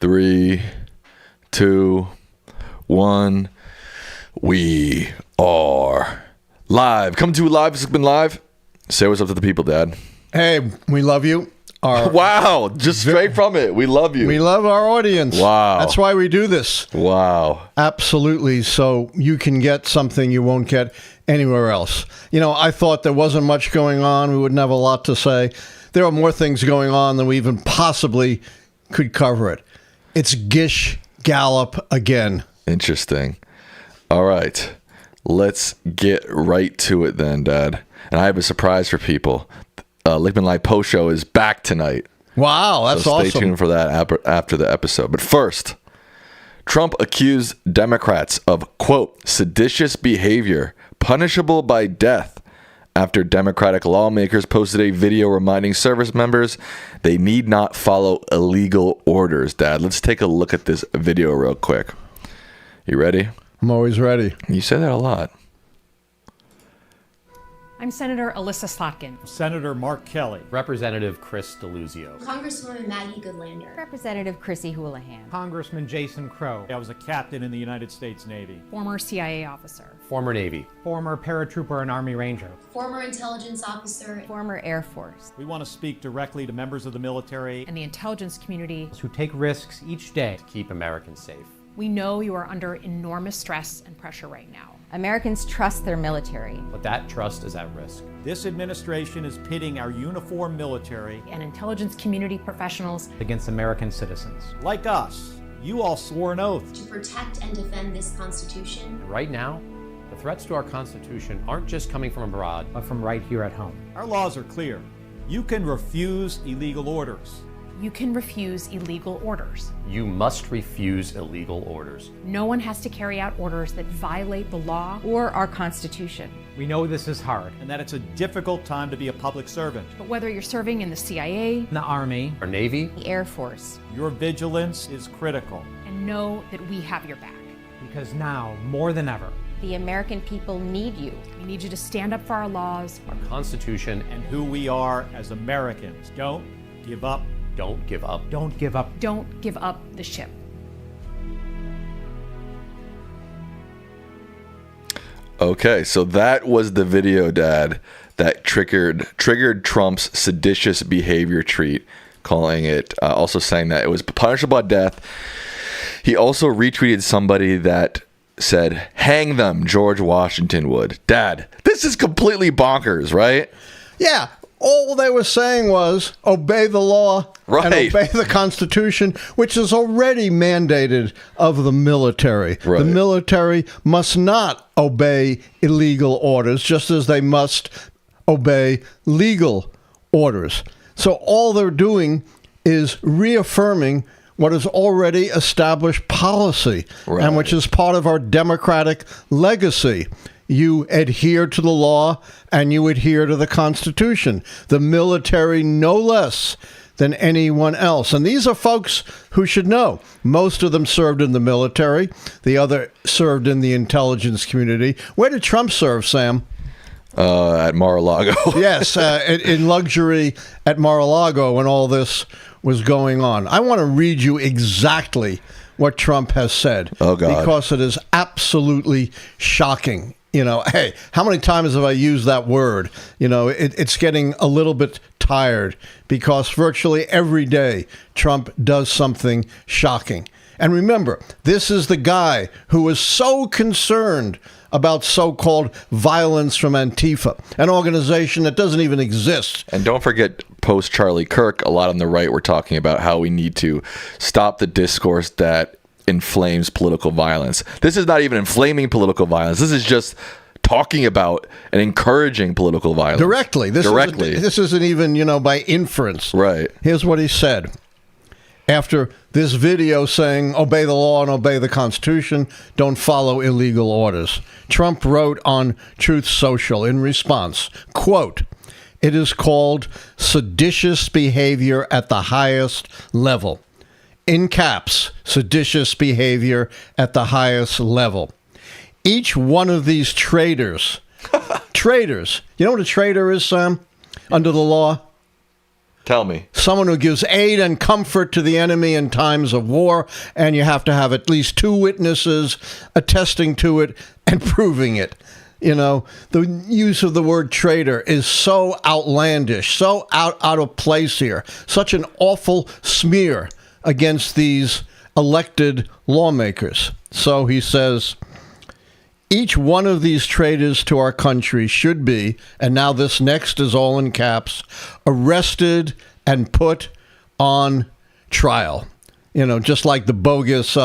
3, 2, 1. We are live. Come to live. It's been live. Say what's up to the people, Dad. Hey, we love you. Wow, just straight from it. We love you. We love our audience. Wow. That's why we do this. Wow. Absolutely. So you can get something you won't get anywhere else. You know, I thought there wasn't much going on. We wouldn't have a lot to say. There are more things going on than we even possibly could cover it. It's Gish Gallop again. Interesting. All right. Let's get right to it then, Dad. And I have a surprise for people. Lichtman Live Post Show is back tonight. Wow, that's awesome. Stay tuned for that after the episode. But first, Trump accused Democrats of, quote, seditious behavior, punishable by death, after Democratic lawmakers posted a video reminding service members they need not follow illegal orders. Dad, let's take a look at this video real quick. You ready? I'm always ready. You say that a lot. I'm Senator Elissa Slotkin. Senator Mark Kelly. Representative Chris Deluzio. Congresswoman Maggie Goodlander. Representative Chrissy Houlahan. Congressman Jason Crow. I was a captain in the United States Navy. Former CIA officer. Former Navy. Former paratrooper and Army Ranger. Former intelligence officer. Former Air Force. We want to speak directly to members of the military and the intelligence community who take risks each day to keep Americans safe. We know you are under enormous stress and pressure right now. Americans trust their military. But that trust is at risk. This administration is pitting our uniformed military and intelligence community professionals against American citizens. Like us. You all swore an oath to protect and defend this Constitution. Right now, the threats to our Constitution aren't just coming from abroad, but from right here at home. Our laws are clear. You can refuse illegal orders. You can refuse illegal orders. You must refuse illegal orders. No one has to carry out orders that violate the law or our Constitution. We know this is hard and that it's a difficult time to be a public servant. But whether you're serving in the CIA, the Army, or Navy, the Air Force, your vigilance is critical. And know that we have your back. Because now, more than ever, the American people need you. We need you to stand up for our laws, our Constitution, and who we are as Americans. Don't give up. Don't give up. Don't give up. Don't give up the ship. Okay, so that was the video, Dad, that triggered Trump's seditious behavior tweet, calling it, also saying that it was punishable by death. He also retweeted somebody that said, hang them, George Washington would. Dad, this is completely bonkers, right? Yeah. All they were saying was obey the law and obey the Constitution, which is already mandated of the military. Right. The military must not obey illegal orders, just as they must obey legal orders. So all they're doing is reaffirming what is already established policy, and which is part of our democratic legacy. You adhere to the law and you adhere to the Constitution. The military no less than anyone else. And these are folks who should know. Most of them served in the military. The other served in the intelligence community. Where did Trump serve, Sam? At Mar-a-Lago. Yes, in luxury at Mar-a-Lago when all this was going on. I want to read you exactly what Trump has said. Oh, God. Because it is absolutely shocking. You know, hey, how many times have I used that word? You know, it's getting a little bit tired because virtually every day Trump does something shocking. And remember, this is the guy who was so concerned about so-called violence from Antifa, an organization that doesn't even exist. And don't forget, post Charlie Kirk, a lot on the right were talking about how we need to stop the discourse that inflames political violence. This is not even inflaming political violence. This is just talking about and encouraging political violence. Directly. This isn't even, by inference. Right. Here's what he said. After this video saying, obey the law and obey the Constitution, don't follow illegal orders, Trump wrote on Truth Social in response, quote, it is called seditious behavior at the highest level. In caps, seditious behavior at the highest level. Each one of these traitors, you know what a traitor is, Sam, under the law? Tell me. Someone who gives aid and comfort to the enemy in times of war, and you have to have at least 2 witnesses attesting to it and proving it. You know, the use of the word traitor is so outlandish, so out of place here. Such an awful smear against these elected lawmakers. So he says, each one of these traitors to our country should be, and now this next is all in caps, arrested and put on trial. You know, just like the bogus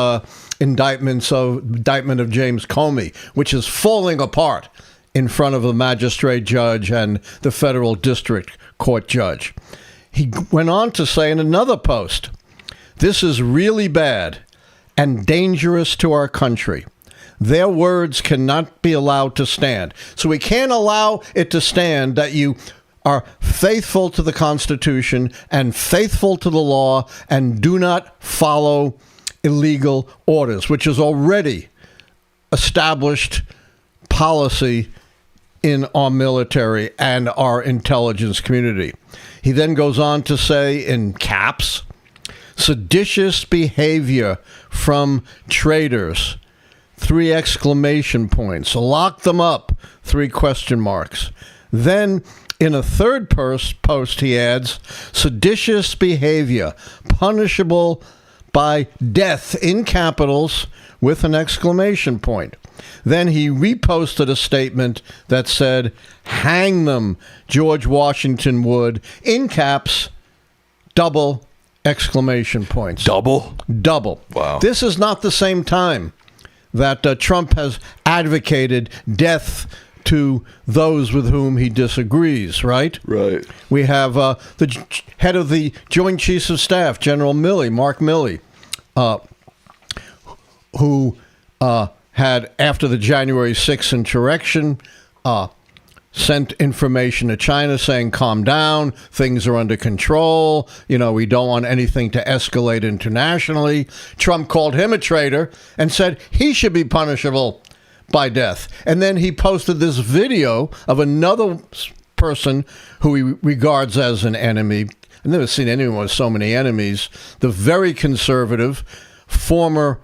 indictment of James Comey, which is falling apart in front of the magistrate judge and the federal district court judge. He went on to say in another post, this is really bad and dangerous to our country. Their words cannot be allowed to stand. So we can't allow it to stand that you are faithful to the Constitution and faithful to the law and do not follow illegal orders, which is already established policy in our military and our intelligence community. He then goes on to say in caps, seditious behavior from traitors, 3 exclamation points, lock them up, 3 question marks. Then in a third post, he adds, seditious behavior, punishable by death in capitals with an exclamation point. Then he reposted a statement that said, hang them, George Washington would, in caps, double exclamation points. Double? Double. Wow. This is not the same time that Trump has advocated death to those with whom he disagrees, right? Right. We have the head of the Joint Chiefs of Staff, General Milley, Mark Milley, who had, after the January 6th insurrection, sent information to China saying, calm down, things are under control, you know, we don't want anything to escalate internationally. Trump called him a traitor and said he should be punishable by death. And then he posted this video of another person who he regards as an enemy. I've never seen anyone with so many enemies. The very conservative former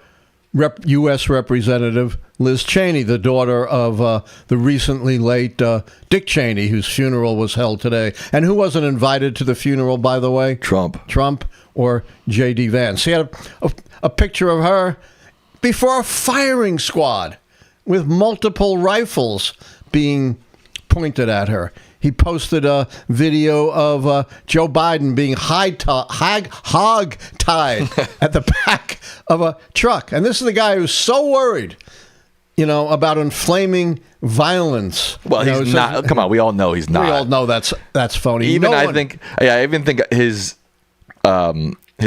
U.S. Representative Liz Cheney, the daughter of the recently late Dick Cheney, whose funeral was held today. And who wasn't invited to the funeral, by the way? Trump or J.D. Vance. He had a picture of her before a firing squad with multiple rifles being pointed at her. He posted a video of Joe Biden being hog-tied at the back of a truck. And this is the guy who's so worried, you know, about inflaming violence. Well, you know, he's not. Come on, we all know he's not. We all know that's phony. Even I even think his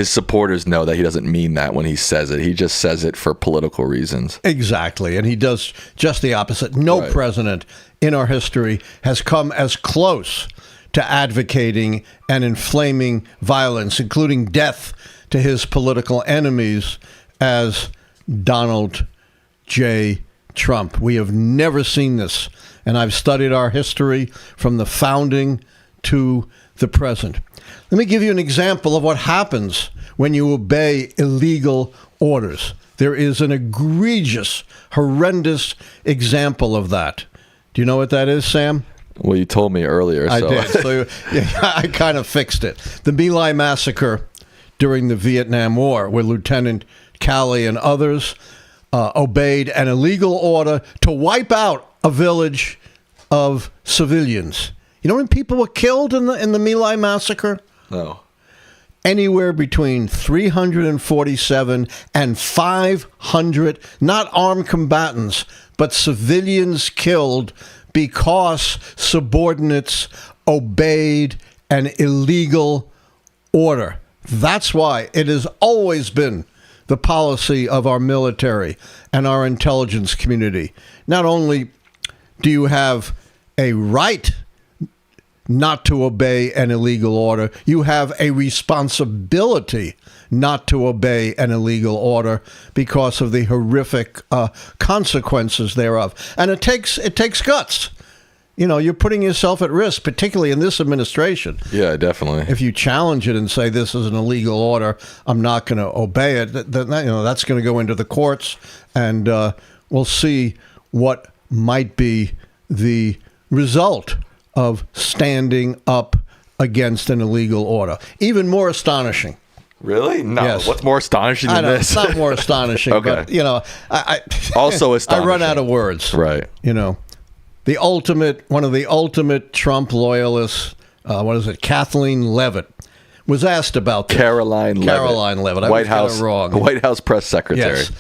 supporters know that he doesn't mean that when he says it. He just says it for political reasons. Exactly. And he does just the opposite. No president in our history has come as close to advocating and inflaming violence, including death to his political enemies, as Donald J. Trump. We have never seen this. And I've studied our history from the founding to the present. Let me give you an example of what happens when you obey illegal orders. There is an egregious, horrendous example of that. Do you know what that is, Sam? Well, you told me earlier. I did. So I kind of fixed it. The My Lai massacre during the Vietnam War, where Lieutenant Calley and others obeyed an illegal order to wipe out a village of civilians. You know how many people were killed in the My Lai massacre? No. Anywhere between 347 and 500, not armed combatants, but civilians killed because subordinates obeyed an illegal order. That's why it has always been the policy of our military and our intelligence community. Not only do you have a right not to obey an illegal order, you have a responsibility not to obey an illegal order because of the horrific consequences thereof. And it takes guts. you're putting yourself at risk, particularly in this administration. Yeah, definitely. If you challenge it and say this is an illegal order, I'm not going to obey it, then that's going to go into the courts, and we'll see what might be the result of standing up against an illegal order. Even more astonishing. Really? No. Yes. What's more astonishing than this? It's not more astonishing, Okay. but I Also I astonishing. run out of words. Right. One of the ultimate Trump loyalists, Kathleen Leavitt, was asked about this. Caroline Leavitt. I White always get House it wrong. White House press secretary. Yes.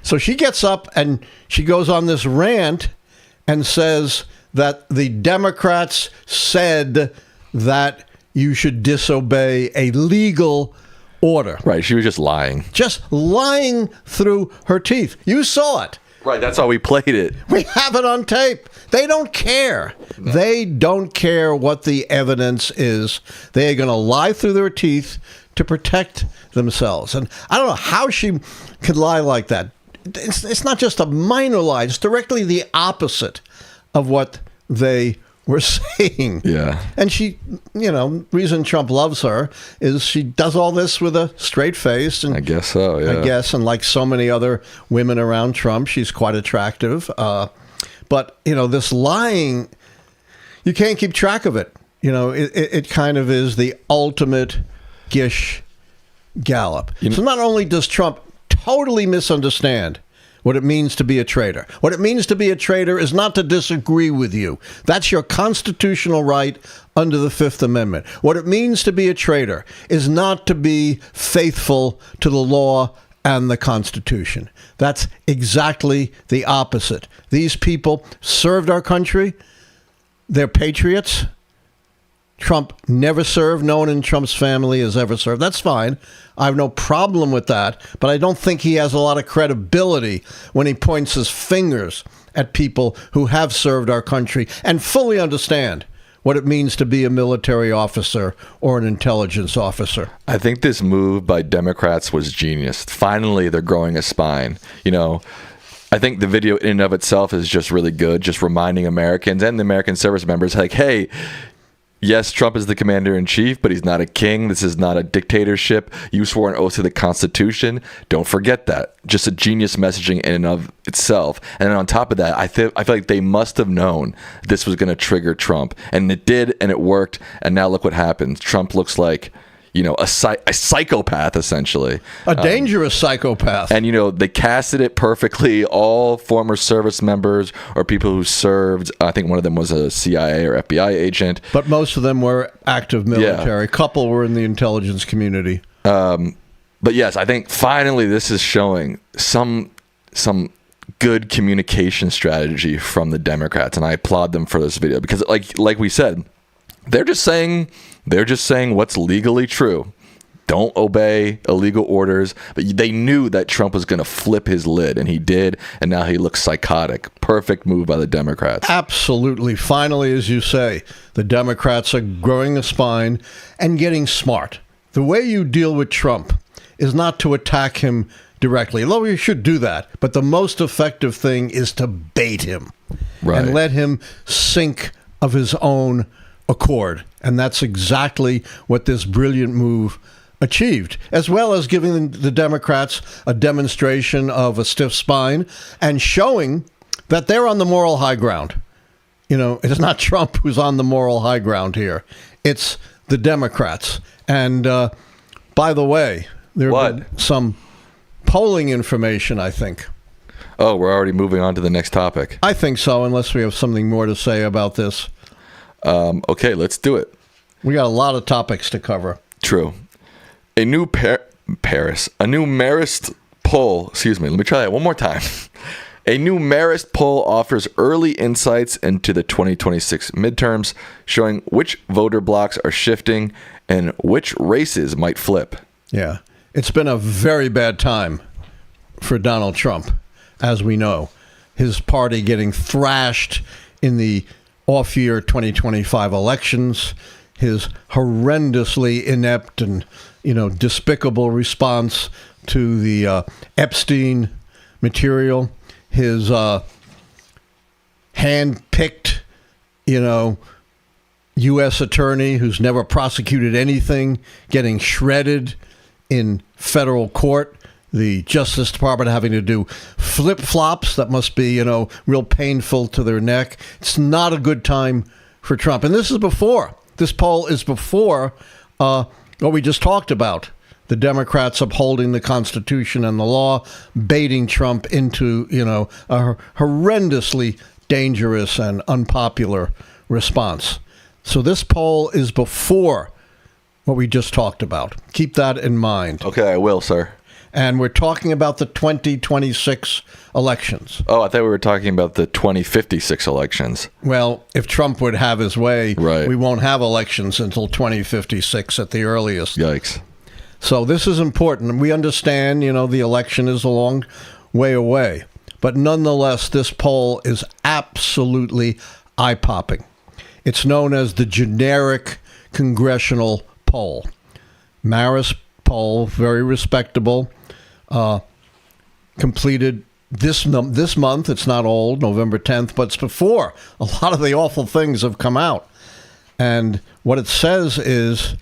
So she gets up and she goes on this rant and says that the Democrats said that you should disobey a legal order. Right. She was just lying. Just lying through her teeth. You saw it. Right. That's how we played it. We have it on tape. They don't care. No. They don't care what the evidence is. They're going to lie through their teeth to protect themselves. And I don't know how she could lie like that. It's not just a minor lie. It's directly the opposite of what they were saying. Yeah. And she, reason Trump loves her is she does all this with a straight face. And I guess so, yeah. I guess, and like so many other women around Trump, she's quite attractive. But, this lying, you can't keep track of it. It kind of is the ultimate gish gallop. So not only does Trump totally misunderstand what it means to be a traitor. What it means to be a traitor is not to disagree with you. That's your constitutional right under the Fifth Amendment. What it means to be a traitor is not to be faithful to the law and the Constitution. That's exactly the opposite. These people served our country. They're patriots. Trump never served. No one in Trump's family has ever served. That's fine. I have no problem with that. But I don't think he has a lot of credibility when he points his fingers at people who have served our country and fully understand what it means to be a military officer or an intelligence officer. I think this move by Democrats was genius. Finally, they're growing a spine. I think the video in and of itself is just really good, just reminding Americans and the American service members, like, hey, yes, Trump is the commander-in-chief, but he's not a king. This is not a dictatorship. You swore an oath to the Constitution. Don't forget that. Just a genius messaging in and of itself. And then on top of that, I feel like they must have known this was going to trigger Trump. And it did, and it worked. And now look what happens. Trump looks like, a psychopath, essentially. A dangerous psychopath. And, they casted it perfectly. All former service members or people who served. I think one of them was a CIA or FBI agent. But most of them were active military. Yeah. A couple were in the intelligence community. But yes, I think finally this is showing some good communication strategy from the Democrats. And I applaud them for this video because like we said, they're just saying what's legally true. Don't obey illegal orders. But they knew that Trump was going to flip his lid, and he did, and now he looks psychotic. Perfect move by the Democrats. Absolutely. Finally, as you say, the Democrats are growing a spine and getting smart. The way you deal with Trump is not to attack him directly, although you should do that. But the most effective thing is to bait him and let him sink of his own accord. And that's exactly what this brilliant move achieved, as well as giving the Democrats a demonstration of a stiff spine and showing that they're on the moral high ground. It's not Trump who's on the moral high ground here. It's the Democrats. And by the way, there have been some polling information, I think. Oh, we're already moving on to the next topic. I think so, unless we have something more to say about this. Okay, let's do it. We got a lot of topics to cover. True. A new Marist poll, excuse me, let me try that one more time. A new Marist poll offers early insights into the 2026 midterms, showing which voter blocks are shifting and which races might flip. Yeah. It's been a very bad time for Donald Trump, as we know. His party getting thrashed in the off-year 2025 elections, his horrendously inept and, despicable response to the Epstein material, his hand-picked U.S. attorney who's never prosecuted anything getting shredded in federal court. The Justice Department having to do flip-flops that must be, real painful to their neck. It's not a good time for Trump. And this poll is before what we just talked about. The Democrats upholding the Constitution and the law, baiting Trump into, a horrendously dangerous and unpopular response. So this poll is before what we just talked about. Keep that in mind. Okay, I will, sir. And we're talking about the 2026 elections. Oh, I thought we were talking about the 2056 elections. Well, if Trump would have his way, right, we won't have elections until 2056 at the earliest. Yikes. So this is important. We understand, the election is a long way away. But nonetheless, this poll is absolutely eye-popping. It's known as the generic congressional poll. Marist poll, very respectable, completed this month. It's not old, November 10th, but it's before a lot of the awful things have come out. And what it says is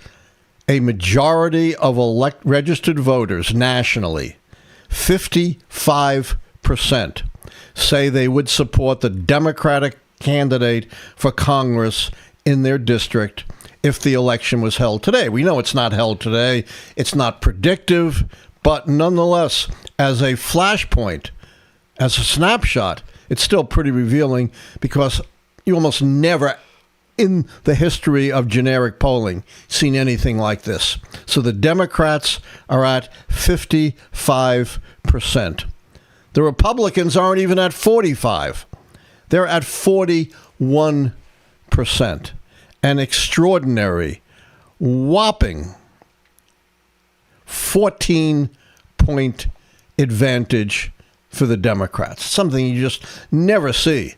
a majority of registered voters nationally, 55%, say they would support the Democratic candidate for Congress in their district if the election was held today. We know it's not held today. It's not predictive, but nonetheless, as a flashpoint, as a snapshot, it's still pretty revealing because you almost never in the history of generic polling seen anything like this. So the Democrats are at 55%. The Republicans aren't even at 45%. They're at 41%. An extraordinary, whopping 14-point advantage for the Democrats. Something you just never see,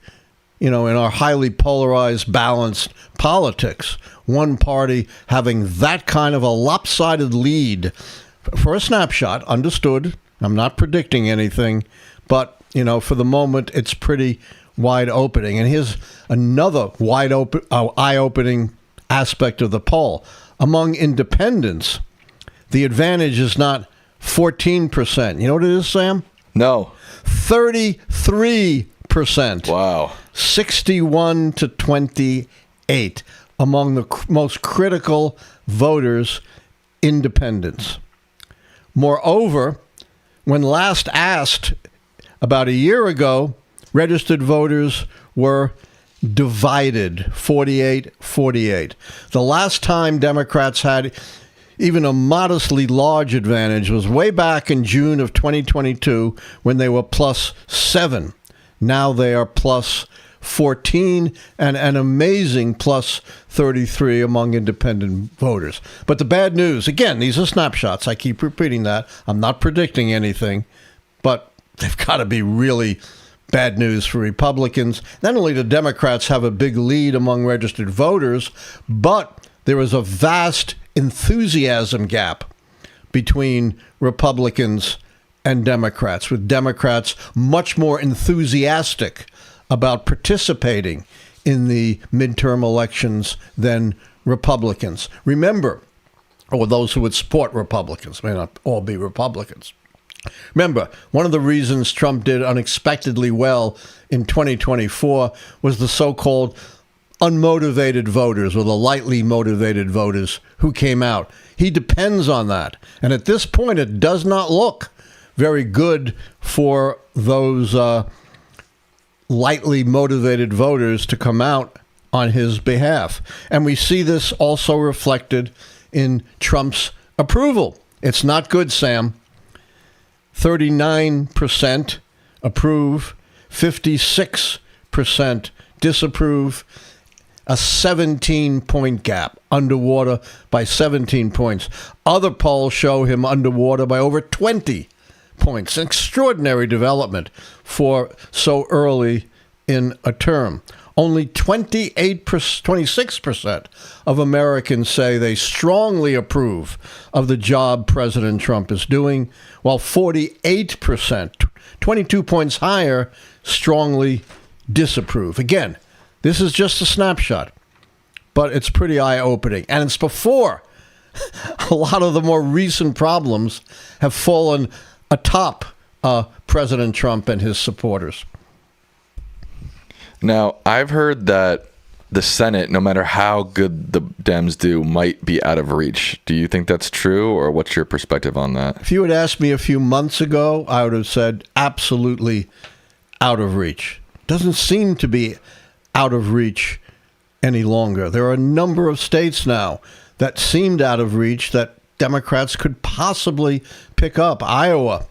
in our highly polarized, balanced politics. One party having that kind of a lopsided lead for a snapshot, understood. I'm not predicting anything, but, for the moment, it's pretty wide opening. And here's another eye-opening aspect of the poll. Among independents, the advantage is not 14%. You know what it is, Sam? No. 33%. Wow. 61 to 28 among the most critical voters, independents. Moreover, when last asked about a year ago, registered voters were divided, 48-48. The last time Democrats had even a modestly large advantage was way back in June of 2022 when they were +7. Now they are +14 and an amazing +33 among independent voters. But the bad news, again, these are snapshots. I keep repeating that. I'm not predicting anything, but they've got to be really bad news for Republicans. Not only do Democrats have a big lead among registered voters, but there is a vast enthusiasm gap between Republicans and Democrats, with Democrats much more enthusiastic about participating in the midterm elections than Republicans. Remember, or those who would support Republicans, may not all be Republicans. Remember, one of the reasons Trump did unexpectedly well in 2024 was the so-called unmotivated voters, or the lightly motivated voters who came out. He depends on that. And at this point, it does not look very good for those lightly motivated voters to come out on his behalf. And we see this also reflected in Trump's approval. It's not good, Sam. 39% approve, 56% disapprove, a 17-point gap, underwater by 17 points. Other polls show him underwater by over 20 points. An extraordinary development for so early in a term. Only 26% of Americans say they strongly approve of the job President Trump is doing, while 48%, 22 points higher, strongly disapprove. Again, This is just a snapshot, but it's pretty eye-opening. And it's before a lot of the more recent problems have fallen atop President Trump and his supporters. Now, I've heard that the Senate, no matter how good the Dems do, might be out of reach. Do you think that's true, or what's your perspective on that? If you had asked me a few months ago, I would have said absolutely out of reach. Doesn't seem to be out of reach any longer. There are a number of states now that seemed out of reach that Democrats could possibly pick up. Iowa,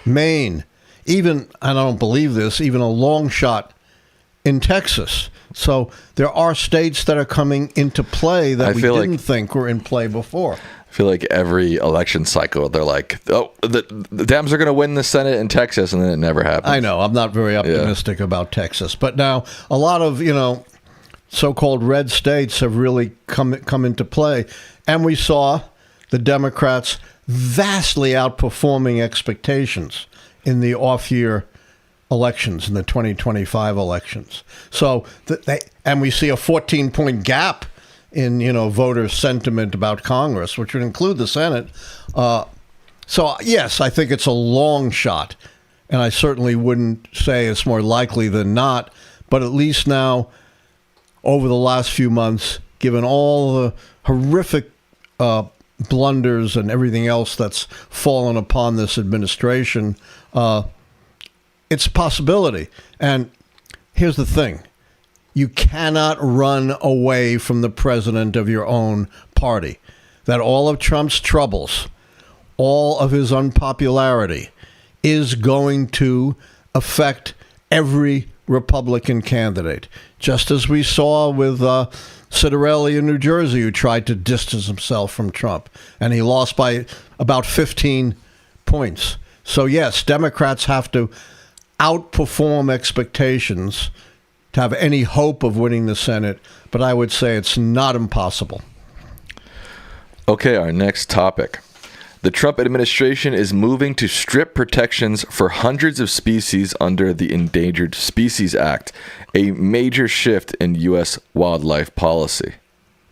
Maine, even, and I don't believe this, even a long shot in Texas. So there are states that are coming into play that we didn't think were in play before. I feel like every election cycle, they're like, oh, the Dems are going to win the Senate in Texas, and then it never happens. I know. I'm not very optimistic about Texas. But now a lot of, so-called red states have really come into play. And we saw the Democrats vastly outperforming expectations in the off-year elections, in the 2025 elections. So, and we see a 14-point gap in, voter sentiment about Congress, which would include the Senate. So, yes, I think it's a long shot. And I certainly wouldn't say it's more likely than not. But at least now, over the last few months, given all the horrific blunders and everything else that's fallen upon this administration, it's a possibility. And here's the thing. You cannot run away from the president of your own party. That all of Trump's troubles, all of his unpopularity, is going to affect every Republican candidate, just as we saw with Citarelli in New Jersey, who tried to distance himself from Trump, and he lost by about 15 points. So yes, Democrats have to outperform expectations to have any hope of winning the Senate, but I would say it's not impossible. Okay, our next topic. The Trump administration is moving to strip protections for hundreds of species under the Endangered Species Act, a major shift in U.S. wildlife policy.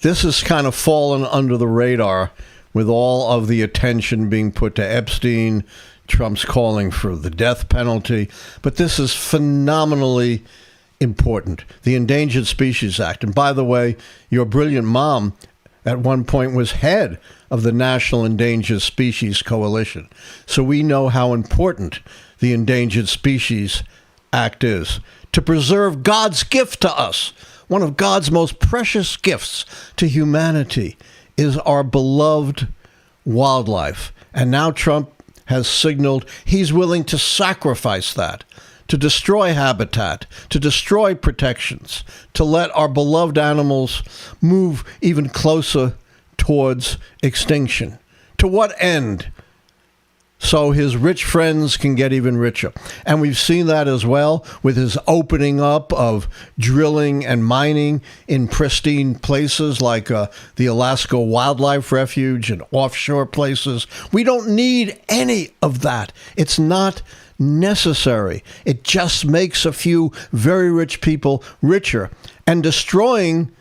This has kind of fallen under the radar with all of the attention being put to Epstein, Trump's calling for the death penalty. But this is phenomenally important. The Endangered Species Act. And by the way, your brilliant mom at one point was head of the National Endangered Species Coalition. So we know how important the Endangered Species Act is to preserve God's gift to us. One of God's most precious gifts to humanity is our beloved wildlife. And now Trump has signaled he's willing to sacrifice that, to destroy habitat, to destroy protections, to let our beloved animals move even closer towards extinction. To what end? So his rich friends can get even richer. And we've seen that as well with his opening up of drilling and mining in pristine places like the Alaska Wildlife Refuge and offshore places. We don't need any of that. It's not necessary. It just makes a few very rich people richer and destroying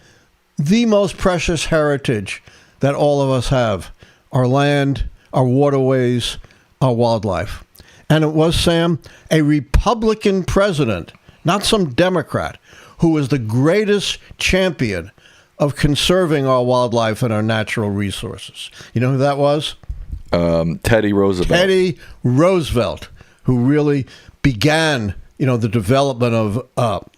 the most precious heritage that all of us have: our land, our waterways, our wildlife. And it was, Sam, a Republican president, not some Democrat, who was the greatest champion of conserving our wildlife and our natural resources. You know who that was? Teddy Roosevelt. Teddy Roosevelt, who really began, the development of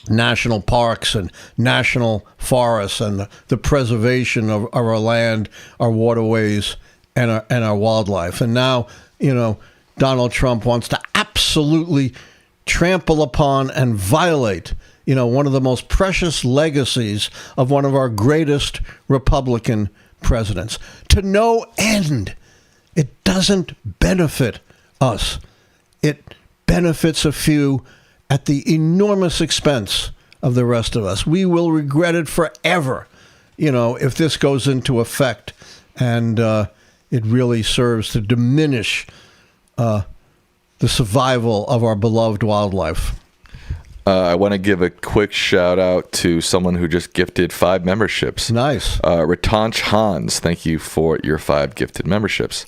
national parks and national forests and the preservation of our land, our waterways, and our wildlife. And now, Donald Trump wants to absolutely trample upon and violate, one of the most precious legacies of one of our greatest Republican presidents. To no end. It doesn't benefit us. It benefits a few at the enormous expense of the rest of us. We will regret it forever, if this goes into effect. And it really serves to diminish the survival of our beloved wildlife. I want to give a quick shout out to someone who just gifted 5 memberships. Nice. Ratanch Hans, thank you for your 5 gifted memberships.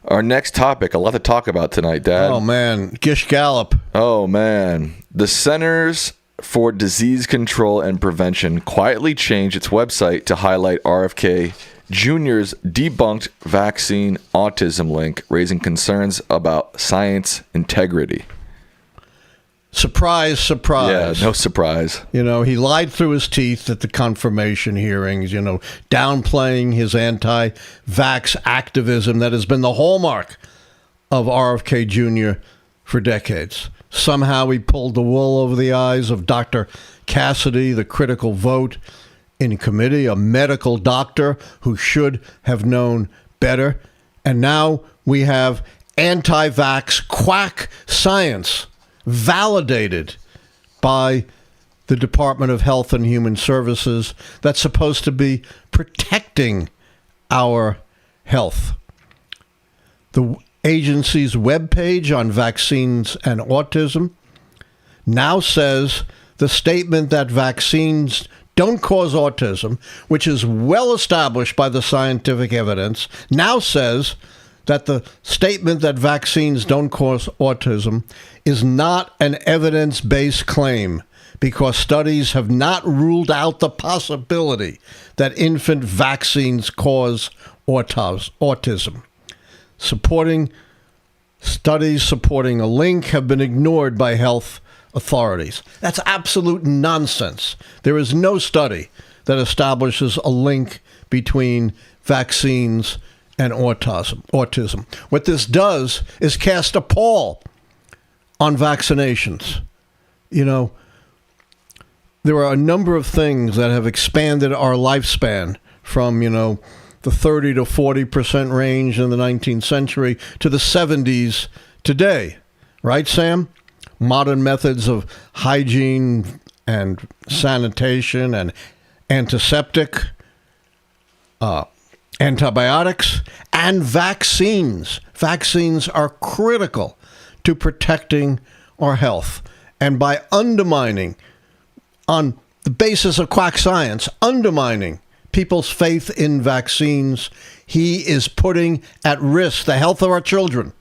Our next topic, a lot to talk about tonight, Dad. Oh, man. Gish Gallop. Oh, man. The Centers for Disease Control and Prevention quietly changed its website to highlight RFK Jr.'s debunked vaccine autism link, raising concerns about science integrity. Surprise, surprise. Yeah, no surprise. You know, he lied through his teeth at the confirmation hearings, downplaying his anti-vax activism that has been the hallmark of RFK Jr. for decades. Somehow he pulled the wool over the eyes of Dr. Cassidy, the critical vote in committee, a medical doctor who should have known better. And now we have anti-vax quack science validated by the Department of Health and Human Services that's supposed to be protecting our health. The agency's webpage on vaccines and autism now says the statement that vaccines don't cause autism, which is well established by the scientific evidence, now says that the statement that vaccines don't cause autism is not an evidence-based claim because studies have not ruled out the possibility that infant vaccines cause autism. Studies supporting a link have been ignored by health authorities. That's absolute nonsense. There is no study that establishes a link between vaccines and autism. What this does is cast a pall on vaccinations. There are a number of things that have expanded our lifespan from, the 30 to 40% range in the 19th century to the 70s today. Right, Sam? Modern methods of hygiene and sanitation and antiseptic, antibiotics, and vaccines. Vaccines are critical to protecting our health. And by undermining, on the basis of quack science, undermining people's faith in vaccines, he is putting at risk the health of our children,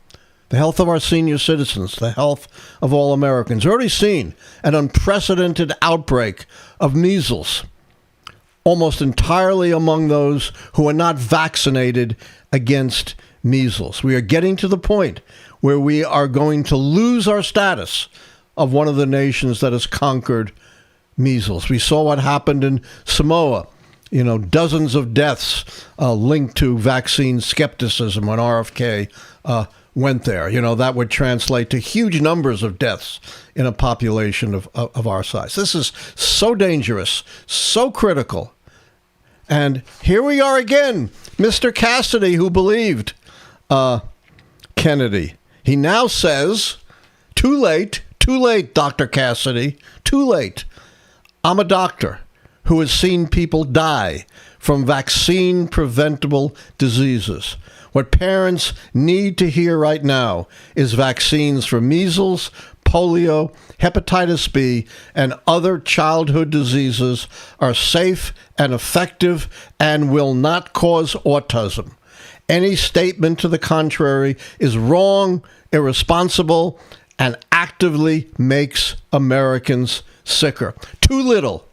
the health of our senior citizens, the health of all Americans. We've already seen an unprecedented outbreak of measles, almost entirely among those who are not vaccinated against measles. We are getting to the point where we are going to lose our status of one of the nations that has conquered measles. We saw what happened in Samoa. Dozens of deaths linked to vaccine skepticism when RFK went there. That would translate to huge numbers of deaths in a population of our size. This is so dangerous, so critical. And here we are again, Mr. Cassidy, who believed Kennedy. He now says, too late, Dr. Cassidy, too late. I'm a doctor who has seen people die from vaccine-preventable diseases. What parents need to hear right now is vaccines for measles, polio, hepatitis B, and other childhood diseases are safe and effective and will not cause autism. Any statement to the contrary is wrong, irresponsible, and actively makes Americans sicker. Too little,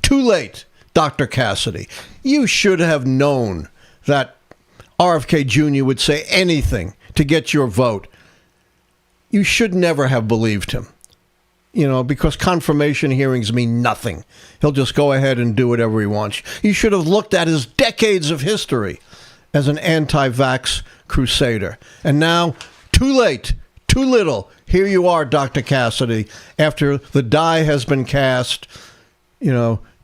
too late, Dr. Cassidy. You should have known that RFK Jr. would say anything to get your vote. You should never have believed him, because confirmation hearings mean nothing. He'll just go ahead and do whatever he wants. You should have looked at his decades of history as an anti-vax crusader. And now, too late, too little. Here you are, Dr. Cassidy, after the die has been cast,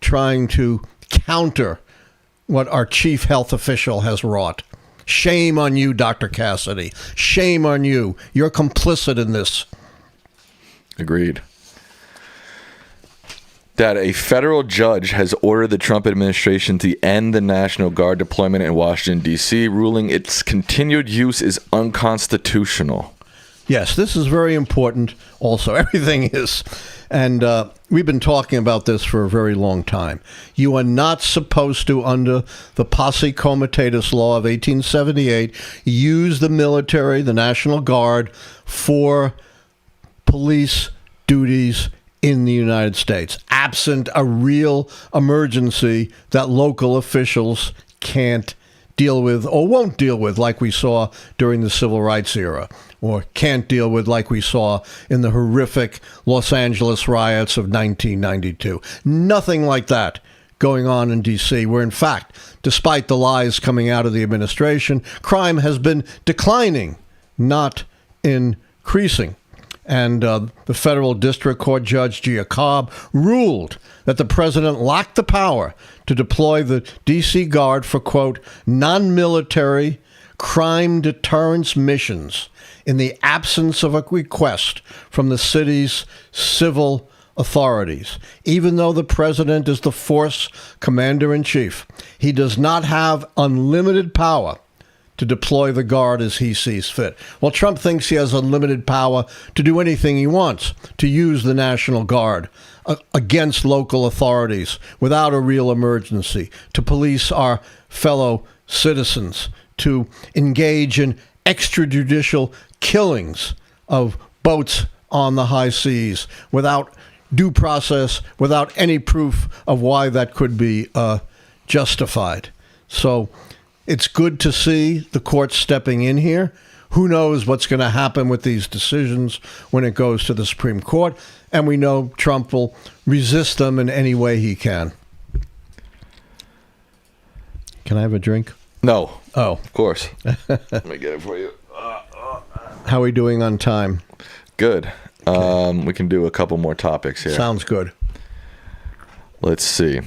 trying to counter what our chief health official has wrought. Shame on you, Dr. Cassidy. Shame on you. You're complicit in this. Agreed. That a federal judge has ordered the Trump administration to end the National Guard deployment in Washington, D.C., ruling its continued use is unconstitutional. Yes, this is very important also. Everything is. And we've been talking about this for a very long time. You are not supposed to, under the Posse Comitatus Law of 1878, use the military, the National Guard, for police duties in the United States, absent a real emergency that local officials can't deal with or won't deal with, like we saw during the Civil Rights era, or can't deal with like we saw in the horrific Los Angeles riots of 1992. Nothing like that going on in D.C., where, in fact, despite the lies coming out of the administration, crime has been declining, not increasing. And the federal district court judge, Gia Cobb, ruled that the president lacked the power to deploy the D.C. Guard for, quote, non-military crime deterrence missions in the absence of a request from the city's civil authorities. Even though the president is the force commander-in-chief, he does not have unlimited power to deploy the Guard as he sees fit. Well, Trump thinks he has unlimited power to do anything he wants, to use the National Guard against local authorities without a real emergency, to police our fellow citizens, to engage in extrajudicial killings of boats on the high seas without due process, without any proof of why that could be justified. So it's good to see the court stepping in here. Who knows what's going to happen with these decisions when it goes to the Supreme Court? And we know Trump will resist them in any way he can. Can I have a drink? No. Oh. Of course. Let me get it for you. How are we doing on time? Good. Okay. We can do a couple more topics here. Sounds good. Let's see.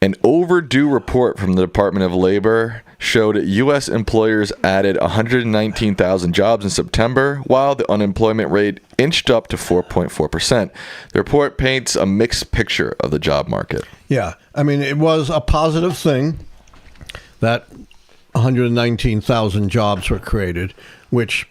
An overdue report from the Department of Labor showed U.S. employers added 119,000 jobs in September, while the unemployment rate inched up to 4.4%. The report paints a mixed picture of the job market. Yeah. I mean, it was a positive thing that 119,000 jobs were created, which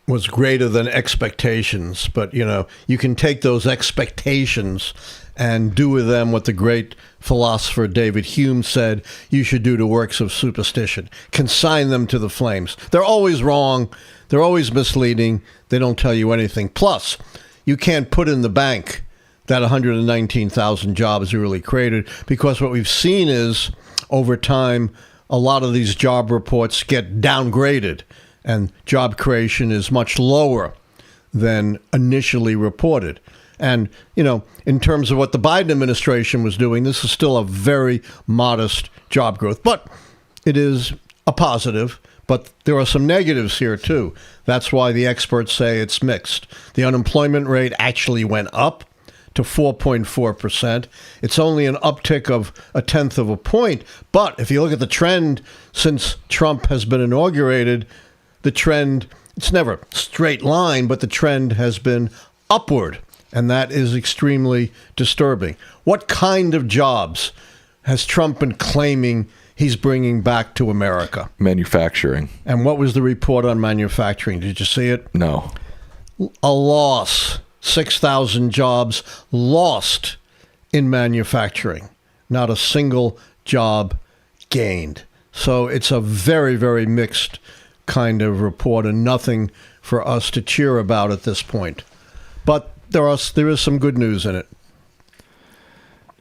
was greater than expectations. But, you know, you can take those expectations and do with them what the great philosopher David Hume said you should do to works of superstition. Consign them to the flames. They're always wrong. They're always misleading. They don't tell you anything. Plus, you can't put in the bank that 119,000 jobs are really created, because what we've seen is, over time, a lot of these job reports get downgraded, and job creation is much lower than initially reported. And, you know, in terms of what the Biden administration was doing, this is still a very modest job growth. But it is a positive. But there are some negatives here, too. That's why the experts say it's mixed. The unemployment rate actually went up to 4.4%. It's only an uptick of 1/10 of a point. But if you look at the trend since Trump has been inaugurated, the trend, it's never a straight line, but the trend has been upward. And that is extremely disturbing. What kind of jobs has Trump been claiming he's bringing back to America? Manufacturing. And what was the report on manufacturing? Did you see it? No. A loss. 6,000 jobs lost in manufacturing. Not a single job gained. So it's a very, very mixed kind of report, and nothing for us to cheer about at this point. But there is some good news in it.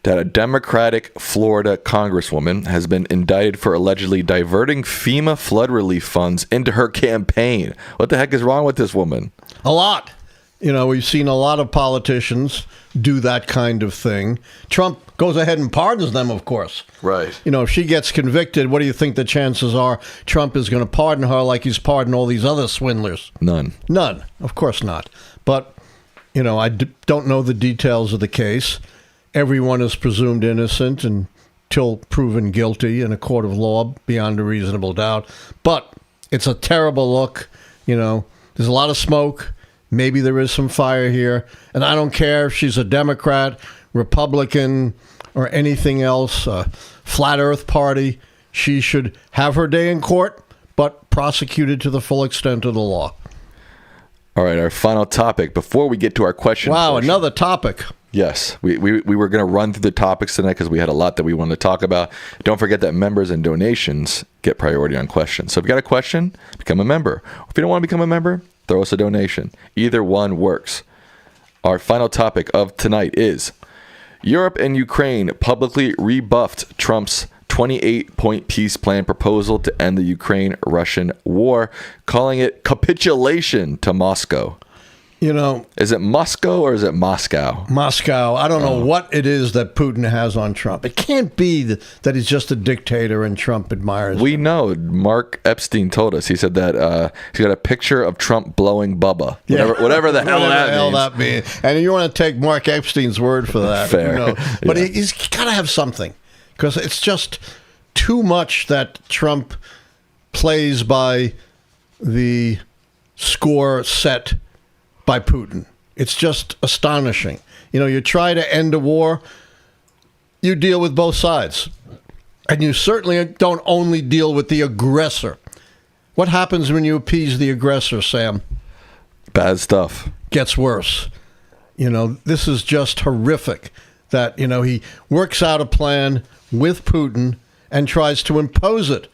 That a Democratic Florida congresswoman has been indicted for allegedly diverting FEMA flood relief funds into her campaign. What the heck is wrong with this woman? A lot. You know, we've seen a lot of politicians do that kind of thing. Trump goes ahead and pardons them, of course. Right. You know, if she gets convicted, what do you think the chances are Trump is going to pardon her like he's pardoned all these other swindlers? None. None. Of course not. But, you know, I don't know the details of the case. Everyone is presumed innocent until proven guilty in a court of law beyond a reasonable doubt. But it's a terrible look. You know, there's a lot of smoke. Maybe there is some fire here. And I don't care if she's a Democrat, Republican, or anything else, Flat Earth Party. She should have her day in court, but prosecuted to the full extent of the law. All right, our final topic before we get to our question. Wow, portion. another topic. Yes, we were going to run through the topics tonight because we had a lot that we wanted to talk about. Don't forget that members and donations get priority on questions. So if you got a question, become a member. If you don't want to become a member, throw us a donation. Either one works. Our final topic of tonight is Europe and Ukraine publicly rebuffed Trump's 28-point peace plan proposal to end the Ukraine-Russian war, calling it capitulation to Moscow. You know, Is it Moscow or is it Moscow? Moscow, I don't know what it is that Putin has on Trump. It can't be that he's just a dictator and Trump admires We him. know. Mark Epstein told us. He said that he's got a picture of Trump blowing Bubba. Whatever the hell that means. And you want to take Mark Epstein's word for that. Fair. You know. But Yeah. he's got to have something. Because it's just too much that Trump plays by the score set by Putin. It's just astonishing. You know, you try to end a war, you deal with both sides. And you certainly don't only deal with the aggressor. What happens when you appease the aggressor, Sam? Bad stuff. Gets worse. You know, this is just horrific that, you know, he works out a plan with Putin and tries to impose it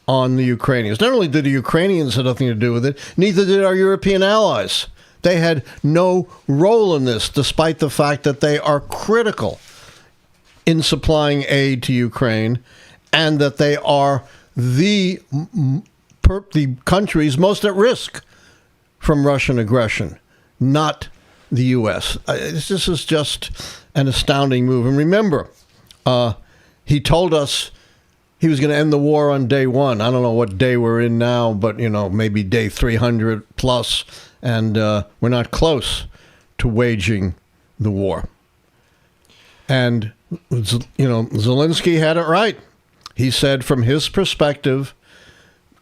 on the Ukrainians. Not only did the Ukrainians have nothing to do with it, neither did our European allies. They had no role in this, despite the fact that they are critical in supplying aid to Ukraine and that they are the countries most at risk from Russian aggression, not the U.S. This is just an astounding move. And remember, he told us he was going to end the war on day one. I don't know what day we're in now, but, you know, maybe day 300 plus. And we're not close to waging the war. And, you know, Zelensky had it right. He said from his perspective,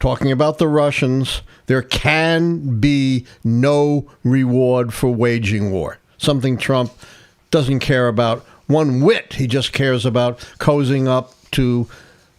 talking about the Russians, there can be no reward for waging war. Something Trump doesn't care about one whit. He just cares about cozying up to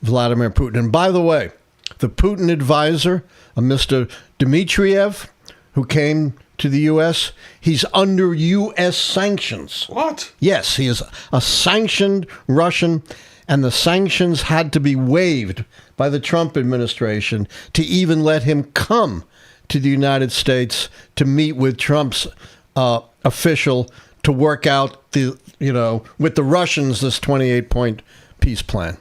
Vladimir Putin. And by the way, the Putin advisor, Mr. Dmitriev, who came to the U.S., he's under U.S. sanctions. What? Yes, he is a sanctioned Russian, and the sanctions had to be waived by the Trump administration to even let him come to the United States to meet with Trump's official to work out the, you know, with the Russians, this 28-point peace plan.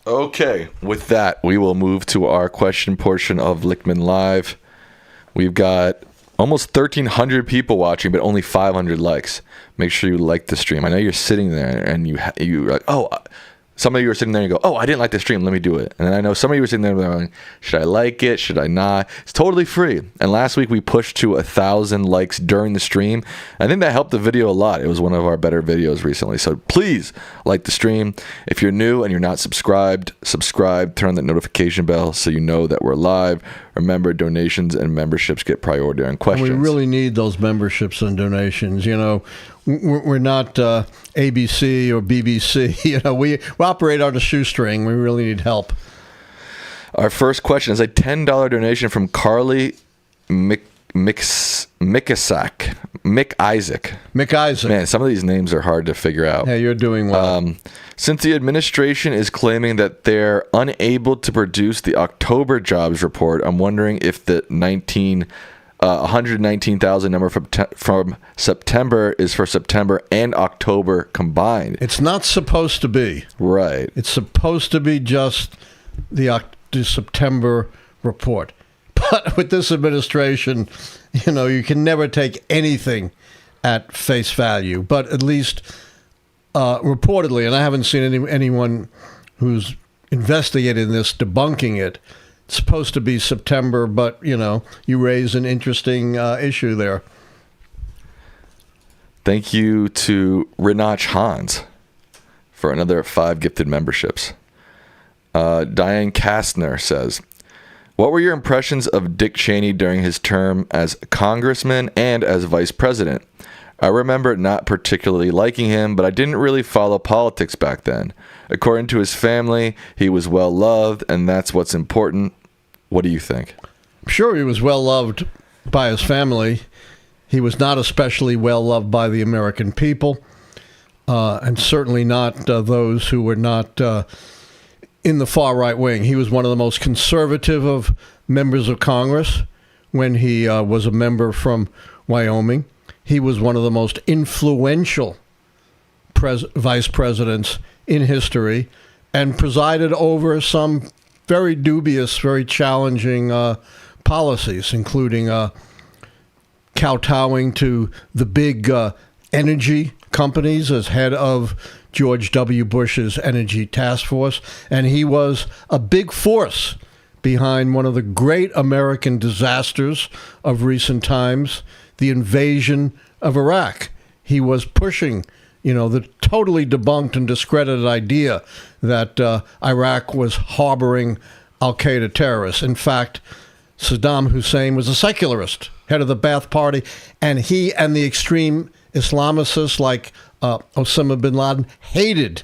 Okay, with that, we will move to our question portion of Lichtman Live. We've got almost 1,300 people watching, but only 500 likes. Make sure you like the stream. I know you're sitting there and you're like, oh, some of you are sitting there and you go, oh, I didn't like the stream. Let me do it. And then I know some of you are sitting there going, should I like it? Should I not? It's totally free. And last week we pushed to 1,000 likes during the stream. I think that helped the video a lot. It was one of our better videos recently. So please like the stream. If you're new and you're not subscribed, subscribe. Turn on that notification bell so you know that we're live. Remember, donations and memberships get priority on questions. And we really need those memberships and donations. You know, we're not ABC or BBC. You know, we operate on a shoestring. We really need help. Our first question is a $10 donation from Carly Mick Isaac. Man, some of these names are hard to figure out. Yeah, you're doing well. Since the administration is claiming that they're unable to produce the October jobs report, I'm wondering if the 119,000 number from September is for September and October combined. It's not supposed to be. Right. It's supposed to be just the September report. But with this administration, you know, you can never take anything at face value. But at least reportedly, and I haven't seen anyone who's investigated this debunking it, it's supposed to be September, but, you know, you raise an interesting issue there. Thank you to Rinach Hans for another 5 gifted memberships. Diane Kastner says, what were your impressions of Dick Cheney during his term as congressman and as vice president? I remember not particularly liking him, but I didn't really follow politics back then. According to his family, he was well loved, and that's what's important. What do you think? I'm sure he was well loved by his family. He was not especially well loved by the American people, and certainly not those who were not in the far right wing. He was one of the most conservative of members of Congress when he was a member from Wyoming. He was one of the most influential vice presidents in history and presided over some very dubious, very challenging policies, including kowtowing to the big energy companies as head of George W. Bush's energy task force. And he was a big force behind one of the great American disasters of recent times, the invasion of Iraq. He was pushing, the totally debunked and discredited idea that Iraq was harboring al-Qaeda terrorists. In fact, Saddam Hussein was a secularist, head of the Ba'ath Party, and he and the extreme Islamicists like Osama bin Laden hated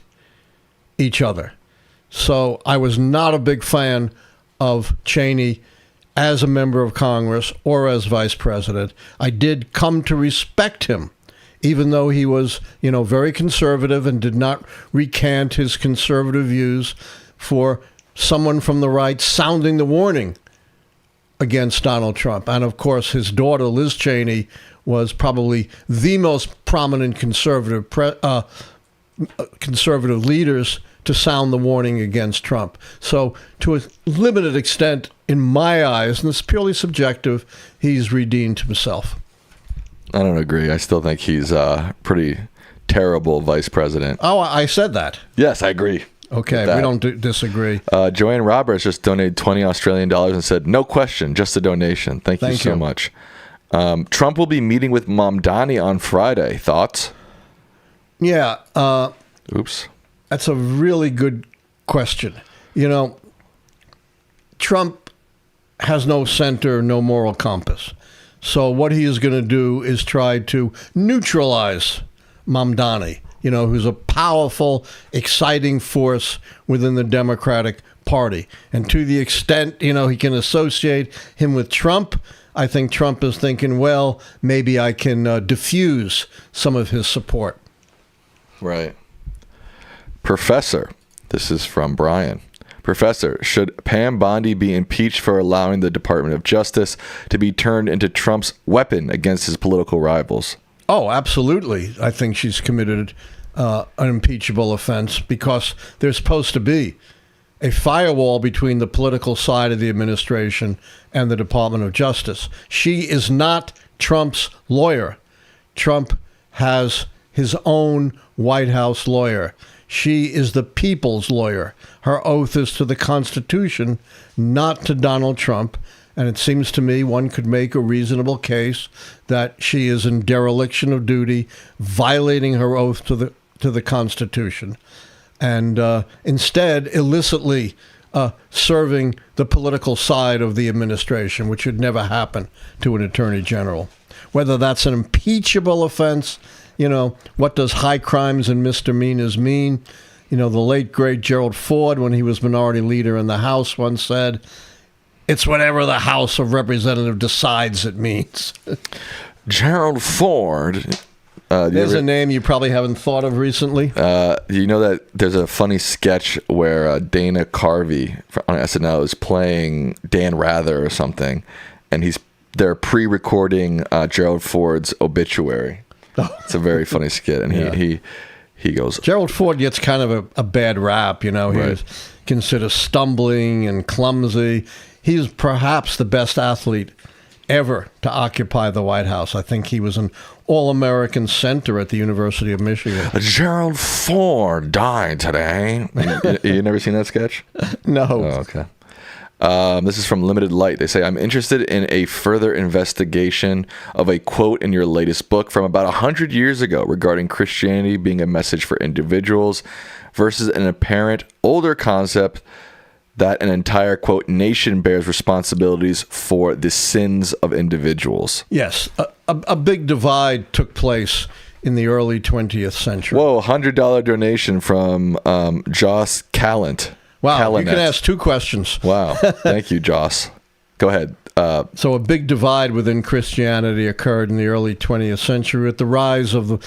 each other. So I was not a big fan of Cheney as a member of Congress or as vice president. I did come to respect him, even though he was, very conservative and did not recant his conservative views for someone from the right sounding the warning against Donald Trump. And of course, his daughter, Liz Cheney, was probably the most prominent conservative leaders to sound the warning against Trump. So to a limited extent, in my eyes, and it's purely subjective, he's redeemed himself. I don't agree. I still think he's a pretty terrible vice president. Oh, I said that. Yes, I agree. Okay, we don't disagree. Joanne Roberts just donated $20 Australian and said, no question, just a donation. Thank you so much. Trump will be meeting with Mamdani on Friday. Thoughts? Yeah. Oops. That's a really good question. Trump has no center, no moral compass. So what he is going to do is try to neutralize Mamdani, who's a powerful, exciting force within the Democratic Party. And to the extent, he can associate him with Trump, I think Trump is thinking, well, maybe I can diffuse some of his support. Right. Professor, this is from Brian. Professor, should Pam Bondi be impeached for allowing the Department of Justice to be turned into Trump's weapon against his political rivals? Oh, absolutely. I think she's committed an impeachable offense because there's supposed to be a firewall between the political side of the administration and the Department of Justice. She is not Trump's lawyer. Trump has his own White House lawyer. She is the people's lawyer. Her oath is to the Constitution, not to Donald Trump. And it seems to me one could make a reasonable case that she is in dereliction of duty, violating her oath to the Constitution, and instead illicitly serving the political side of the administration, which would never happen to an attorney general. Whether that's an impeachable offense, what does high crimes and misdemeanors mean? The late, great Gerald Ford, when he was minority leader in the House, once said, it's whatever the House of Representatives decides it means. Gerald Ford. There's a name you probably haven't thought of recently. You know that there's a funny sketch where Dana Carvey on SNL is playing Dan Rather or something, and they're pre-recording Gerald Ford's obituary. It's a very funny skit, and he goes. Gerald Ford gets kind of a bad rap, He was considered stumbling and clumsy. He's perhaps the best athlete ever to occupy the White House. I think he was an All-American center at the University of Michigan. Gerald Ford died today. You never seen that sketch? No. Oh, okay. This is from Limited Light. They say, I'm interested in a further investigation of a quote in your latest book from about 100 years ago regarding Christianity being a message for individuals versus an apparent older concept that an entire, quote, nation bears responsibilities for the sins of individuals. Yes, a big divide took place in the early 20th century. Whoa, $100 donation from Joss Callant. Wow, Callanet. You can ask two questions. Wow, thank you, Joss. Go ahead. So a big divide within Christianity occurred in the early 20th century with the rise of